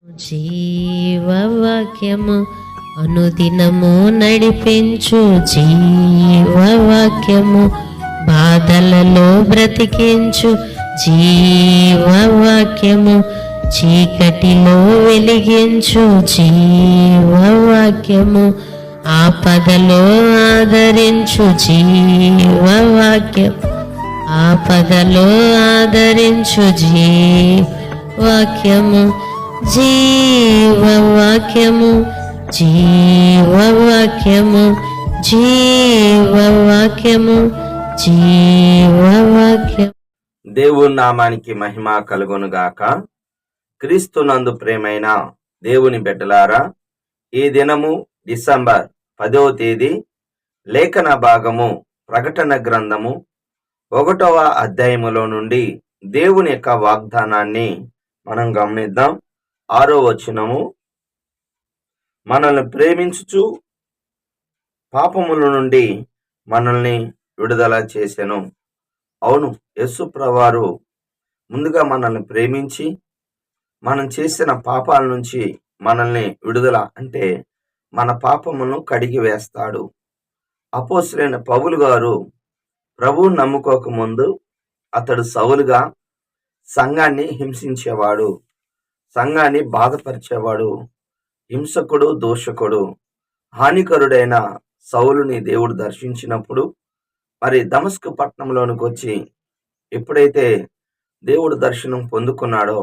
జీవవాక్యము అనుదినము నడిపించు జీవవాక్యము బాధలలో బ్రతికించు జీవవాక్యము చీకటిలో వెలిగించు జీవవాక్యము ఆపదలో ఆదరించు జీవవాక్యం ఆపదలో ఆదరించు జీవవాక్యము జీవవాక్యము జీవవాక్యము జీవవాక్యము జీవవాక్యం. దేవుని నామానికి మహిమ కలుగునుగాక. క్రీస్తునందు ప్రేమైన దేవుని బిడ్డలారా, ఈ దినము డిసెంబర్ 10వ తేదీ లేఖన భాగము ప్రకటన గ్రంథము 1వ అధ్యాయములో నుండి దేవుని యొక్క వాగ్దానాన్ని మనం గమనిద్దాం. 6వ వచనము, మనల్ని ప్రేమించుచు పాపముల నుండి మనల్ని విడుదల చేసెను. అవును, యేసు ప్రభువారు ముందుగా మనల్ని ప్రేమించి మనం చేసిన పాపాల నుంచి మనల్ని విడుదల అంటే మన పాపములను కడిగి వేస్తాడు. అపోస్తలుడైన పౌలు గారు ప్రభువును నమ్ముకోకముందు అతడు సౌలుగా సంఘాన్ని హింసించేవాడు, సంఘాన్ని బాధపరిచేవాడు, హింసకుడు, దోషకుడు, హానికరుడైన సౌలుని దేవుడు దర్శించినప్పుడు మరి దమస్కు పట్టణంలోనికి వచ్చి ఎప్పుడైతే దేవుడు దర్శనం పొందుకున్నాడో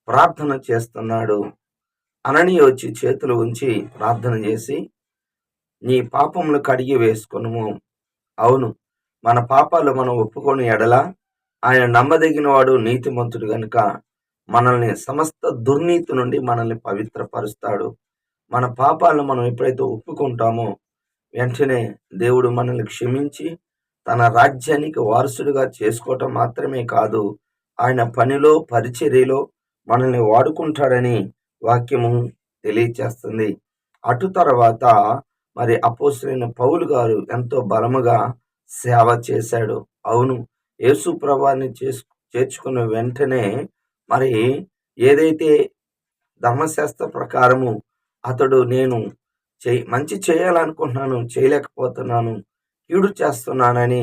ప్రార్థన చేస్తున్నాడు. అననీయ వచ్చి చేతులు ఉంచి ప్రార్థన చేసి, నీ పాపములు కడిగి వేసుకొనుము. అవును, మన పాపాలు మనం ఒప్పుకొని ఎడల ఆయన నమ్మదగిన వాడు, నీతిమంతుడు గనుక మనల్ని సమస్త దుర్నీతి నుండి మనల్ని పవిత్రపరుస్తాడు. మన పాపాలను మనం ఎప్పుడైతే ఒప్పుకుంటామో వెంటనే దేవుడు మనల్ని క్షమించి తన రాజ్యానికి వారసుడిగా చేసుకోవటం మాత్రమే కాదు, ఆయన పనిలో పరిచర్యలో మనల్ని వాడుకుంటాడని వాక్యము తెలియచేస్తుంది. అటు తర్వాత మరి అపోస్తలుడైన పౌలు గారు ఎంతో బలముగా సేవ చేశాడు. అవును, యేసు ప్రభువుని చేర్చుకున్న వెంటనే మరి ఏదైతే ధర్మశాస్త్ర ప్రకారము అతడు నేను మంచి చేయాలనుకుంటున్నాను, చేయలేకపోతున్నాను, కీడు చేస్తున్నానని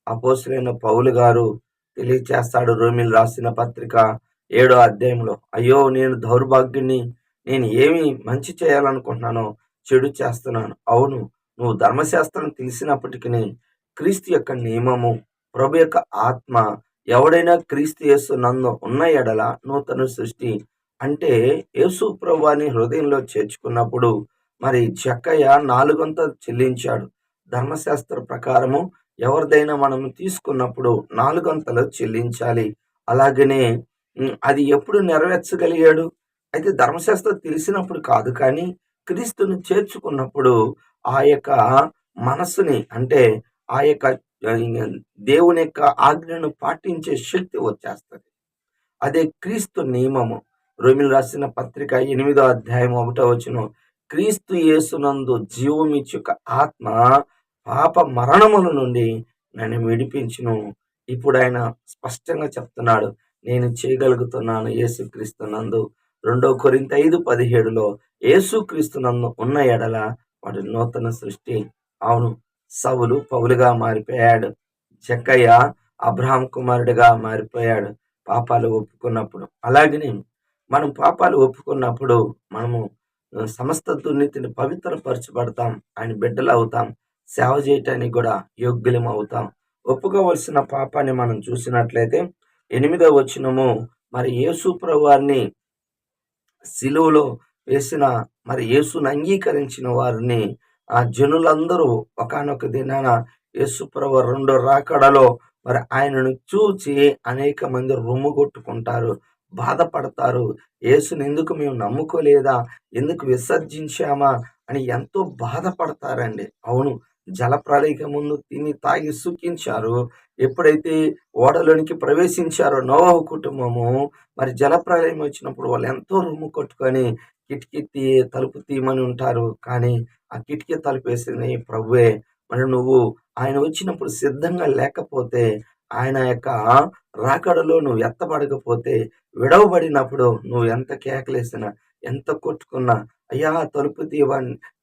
అపోస్తలుడైన పౌలు గారు తెలియచేస్తాడు. రోమీయులకు రాసిన పత్రిక 7వ అధ్యాయంలో, అయ్యో నేను దౌర్భాగ్యుని, నేను ఏమి మంచి చేయాలనుకుంటున్నానో చెడు చేస్తున్నాను. అవును, నువ్వు ధర్మశాస్త్రం తెలిసినప్పటికీ క్రీస్తు యొక్క నియమము, ప్రభు యొక్క ఆత్మ, ఎవడైనా క్రీస్తు యేసు నందు ఉన్న ఎడల నూతన సృష్టి అంటే యేసు ప్రభువుని హృదయంలో చేర్చుకున్నప్పుడు మరి జక్కయ్య 4 చెల్లించాడు. ధర్మశాస్త్ర ప్రకారము ఎవరిదైనా మనం తీసుకున్నప్పుడు 4 చెల్లించాలి. అలాగనే అది ఎప్పుడు నెరవేర్చగలిగాడు? అయితే ధర్మశాస్త్రం తెలిసినప్పుడు కాదు, కానీ క్రీస్తుని చేర్చుకున్నప్పుడు ఆ యొక్క మనస్సుని అంటే ఆ యొక్క దేవుని యొక్క ఆజ్ఞను పాటించే శక్తి వచ్చేస్తుంది. అదే క్రీస్తు నియమము. రోమీయులకు రాసిన పత్రిక 8వ అధ్యాయం 1వ వచనం, క్రీస్తు యేసునందు జీవమిచ్చుక ఆత్మ పాప మరణముల నుండి నన్ను విడిపించును. ఇప్పుడు ఆయన స్పష్టంగా చెప్తున్నాడు, నేను చేయగలుగుతున్నాను యేసుక్రీస్తునందు. 2 కొరింథీ 5:17లో యేసుక్రీస్తునందు ఉన్న ఎడల వాడు నూతన సృష్టి. అవును, సౌలు పౌలుగా మారిపోయాడు, జక్కయ్య అబ్రహాం కుమారుడిగా మారిపోయాడు పాపాలు ఒప్పుకున్నప్పుడు. అలాగనే మనం పాపాలు ఒప్పుకున్నప్పుడు మనము సమస్త దుర్నీతిని పవిత్రపరచబడతాం, ఆయన బిడ్డలు అవుతాం, సేవ చేయటానికి కూడా యోగ్యులం అవుతాం. ఒప్పుకోవలసిన పాపాన్ని మనం చూసినట్లయితే 8వ వచనము, మరి యేసు ప్రభువారిని సిలువలో వేసిన మరి యేసును అంగీకరించిన వారిని ఆ జనులందరూ ఒకానొక దినాన యేసు ప్రభువు 2వ రాకడలో మరి ఆయనను చూచి అనేక మంది రొమ్ము కొట్టుకుంటారు, బాధపడతారు. యేసుని ఎందుకు మేము నమ్ముకోలేదా, ఎందుకు విసర్జించామా అని ఎంతో బాధపడతారండి. అవును, జలప్రళయక ముందు తిని తాగి సుఖించారు. ఎప్పుడైతే ఓడలోనికి ప్రవేశించారో నోవహు కుటుంబము, మరి జలప్రళయం వచ్చినప్పుడు వాళ్ళు ఎంతో రొమ్ము కొట్టుకొని కిటికీ తలుపు తీయమని ఉంటారు, కానీ ఆ కిటికీ తలుపు వేసింది ప్రభువే. మరి నువ్వు ఆయన వచ్చినప్పుడు సిద్ధంగా లేకపోతే, ఆయన యొక్క రాకడలో నువ్వు ఎత్తబడకపోతే, విడవబడినప్పుడు నువ్వు ఎంత కేకలేసినా, ఎంత కొట్టుకున్నా, అయ్యా తలుపు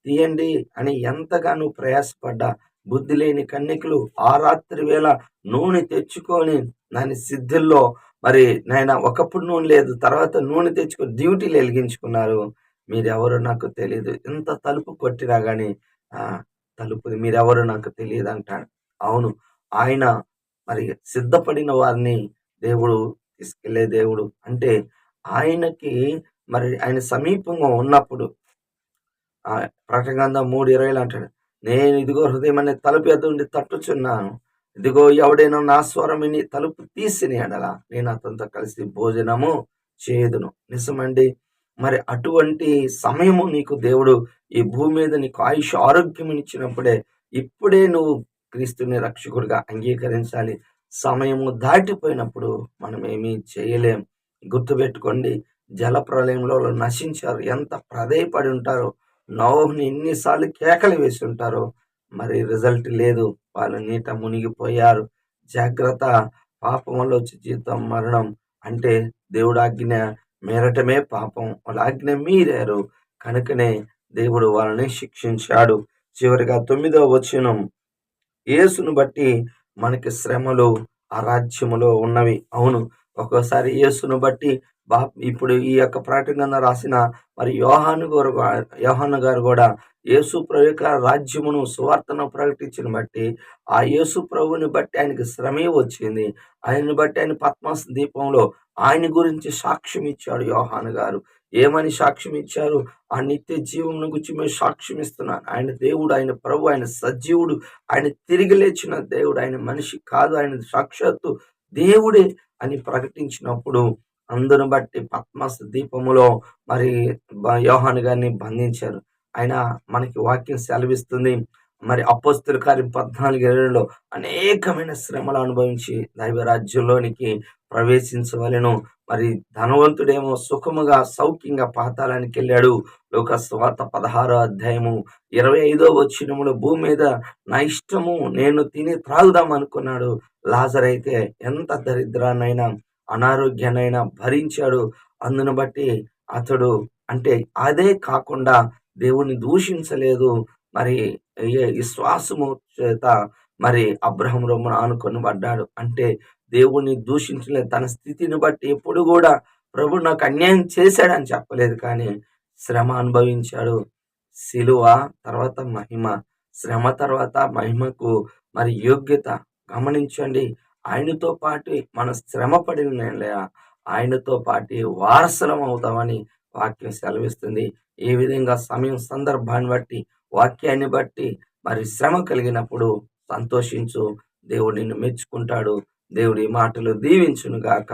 తీయండి అని ఎంతగానో ప్రయాసపడ్డా, బుద్ధి లేని కన్యకులు ఆ రాత్రి వేళ నూనె తెచ్చుకొని దాని సిద్ధుల్లో మరి నాయన ఒకప్పుడు నూనె లేదు, తర్వాత నూనె తెచ్చుకొని డ్యూటీలు వెలిగించుకున్నారు. మీరెవరో నాకు తెలీదు. ఎంత తలుపు కొట్టినా గాని తలుపు మీరెవరో నాకు తెలియదు అంటాడు. అవును, ఆయన మరి సిద్ధపడిన వారిని దేవుడు తీసుకెళ్లే దేవుడు. అంటే ఆయనకి మరి ఆయన సమీపంగా ఉన్నప్పుడు ప్రకటన గ్రంథం 3:20 అంటాడు, నేను ఇదిగో హృదయం అనే తలుపు ఎదుట ఉండి తట్టుచున్నాను. ఇదిగో ఎవడైనా నా స్వరం విని తలుపు తీసిన ఎడల నేను అతనితో కలిసి భోజనము చేదును. నిజమండి. మరి అటువంటి సమయము నీకు దేవుడు ఈ భూమి మీద నీకు ఆయుష్ ఆరోగ్యం ఇచ్చినప్పుడే, ఇప్పుడే నువ్వు క్రీస్తుని రక్షకుడిగా అంగీకరించాలి. సమయము దాటిపోయినప్పుడు మనం ఏమీ చేయలేం. గుర్తుపెట్టుకోండి, జల ప్రళయంలో నశించారు. ఎంత ప్రదేయపడి ఉంటారో, నోహుని ఎన్నిసార్లు కేకలు వేసి ఉంటారో, మరి రిజల్ట్ లేదు. వాళ్ళు నీట మునిగిపోయారు. జాగ్రత్త. పాపం వల్ల వచ్చే జీతం మరణం. అంటే దేవుడు ఆజ్ఞ మీరటమే పాపం. వాళ్ళ ఆజ్ఞ మీరారు కనుకనే దేవుడు వాళ్ళని శిక్షించాడు. చివరిగా 9వ వచనం, యేసును బట్టి మనకి శ్రమలు ఆ రాజ్యములో ఉన్నవి. అవును, ఒక్కోసారి యేసును బట్టి ఇప్పుడు ఈ యొక్క ప్రకటన రాసిన మరి యోహాను గారు కూడా యేసు ప్రభు యొక్క రాజ్యమును సువార్తను ప్రకటించిన బట్టి ఆ యేసు ప్రభుని బట్టి ఆయనకి శ్రమే వచ్చింది. ఆయన్ని బట్టి ఆయన పద్మస్ దీపంలో ఆయన గురించి సాక్ష్యం ఇచ్చాడు యోహాను గారు. ఏమని సాక్ష్యం ఇచ్చారు? ఆ నిత్య జీవం గురించి మేము సాక్ష్యం ఇస్తున్నాను. ఆయన దేవుడు, ఆయన ప్రభు, ఆయన సజీవుడు, ఆయన తిరిగి లేచిన దేవుడు, ఆయన మనిషి కాదు, ఆయన సాక్షాత్తు దేవుడే అని ప్రకటించినప్పుడు అందును బట్టి పద్మస్ దీపములో మరి యోహాను గారిని బంధించారు. ఆయన మనకి వాక్యం సెలవిస్తుంది. మరి అపోస్తలుల కార్యం 14:20 అనేకమైన శ్రమలు అనుభవించి దైవ రాజ్యంలోనికి ప్రవేశించవలెను. మరి ధనవంతుడేమో సుఖముగా సౌఖ్యంగా పాతాళానికి వెళ్ళాడు. లూకా సువార్త 16వ అధ్యాయము 25వ వచనములో భూమి మీద నా ఇష్టము నేను తిని త్రాగుదాం అనుకున్నాడు. లాజరు అయితే ఎంత దరిద్రాన్నైనా అనారోగ్యాన్నైనా భరించాడు. అందును బట్టి అతడు అంటే అదే కాకుండా దేవుని దూషించలేదు. మరి విశ్వాసము చేత మరి అబ్రహాము రొమ్మున ఆనుకొని పడ్డాడు. అంటే దేవుణ్ణి దూషించలేదు. తన స్థితిని బట్టి ఎప్పుడు కూడా ప్రభు నాకు అన్యాయం చేశాడని చెప్పలేదు, కానీ శ్రమ అనుభవించాడు. శిలువ తర్వాత మహిమ, శ్రమ తర్వాత మహిమకు మరి యోగ్యత. గమనించండి, ఆయనతో పాటు మన శ్రమ పడిన ఆయనతో పాటు వారసులం అవుతామని వాక్యం సెలవిస్తుంది. ఏ విధంగా సమయం సందర్భాన్ని బట్టి వాక్యాన్ని బట్టి మరి శ్రమ కలిగినప్పుడు సంతోషించు, దేవుడు నిన్ను మెచ్చుకుంటాడు. దేవుడి మాటలు దీవించును గాక.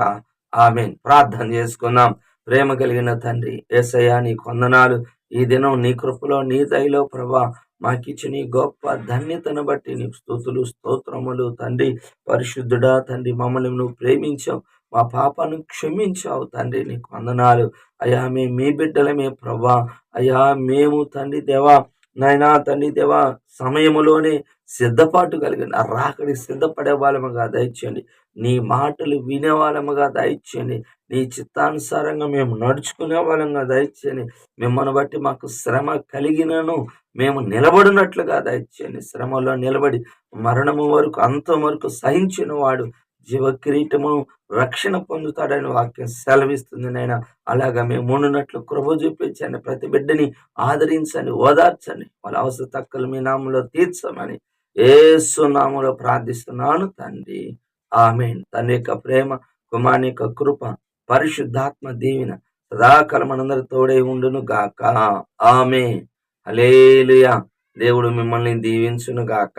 ఆమేన్. ప్రార్థన చేసుకుందాం. ప్రేమ కలిగిన తండ్రి యేసయ్యా, నీకు వందనాలు. ఈ దినం నీ కృపలో నీ దయలో ప్రభా మాకిచ్చిన నీ గొప్ప ధన్యతను బట్టి నీకు స్తుతులు స్తోత్రములు తండ్రి. పరిశుద్ధుడా తండ్రి, మమ్మల్ని నువ్వు ప్రేమించావు, మా పాపాను క్షమించావు తండ్రి, నీకు వందనాలు. అయ్యా మేము మీ బిడ్డలమే ప్రభా. అయ్యా మేము తండ్రి దేవా, నాయనా తండ్రి దేవా, సమయములోనే సిద్ధపాటు కలిగిన రాకడి సిద్ధపడే వాళ్ళముగా దయచేయండి. నీ మాటలు వినే వాళ్ళముగా దయచేయండి. నీ చిత్తానుసారంగా మేము నడుచుకునే వాళ్ళంగా దయచేయండి. మిమ్మల్ని బట్టి మాకు శ్రమ కలిగినను మేము నిలబడినట్లుగా దయచేయండి. శ్రమలో నిలబడి మరణము వరకు అంతం వరకు సహించిన వాడు జీవ కిరీటము రక్షణ పొందుతాడని వాక్యం సెలవిస్తుంది నాయన. అలాగా మేము ఉండునట్లు కృప చూపించండి. ప్రతి బిడ్డని ఆదరించండి, ఓదార్చండి. వాళ్ళ అవసర తక్కువలు మీ నామంలో తీర్చమని యేసు నామంలో ప్రార్థిస్తున్నాను తండ్రి. ఆమేన్. తండ్రి యొక్క ప్రేమ, కుమారుని యొక్క కృప, పరిశుద్ధాత్మ దీవెన సదాకాలం మనందరి తోడై ఉండును గాక. ఆమేన్. హల్లెలూయా. దేవుడు మిమ్మల్ని దీవించును గాక.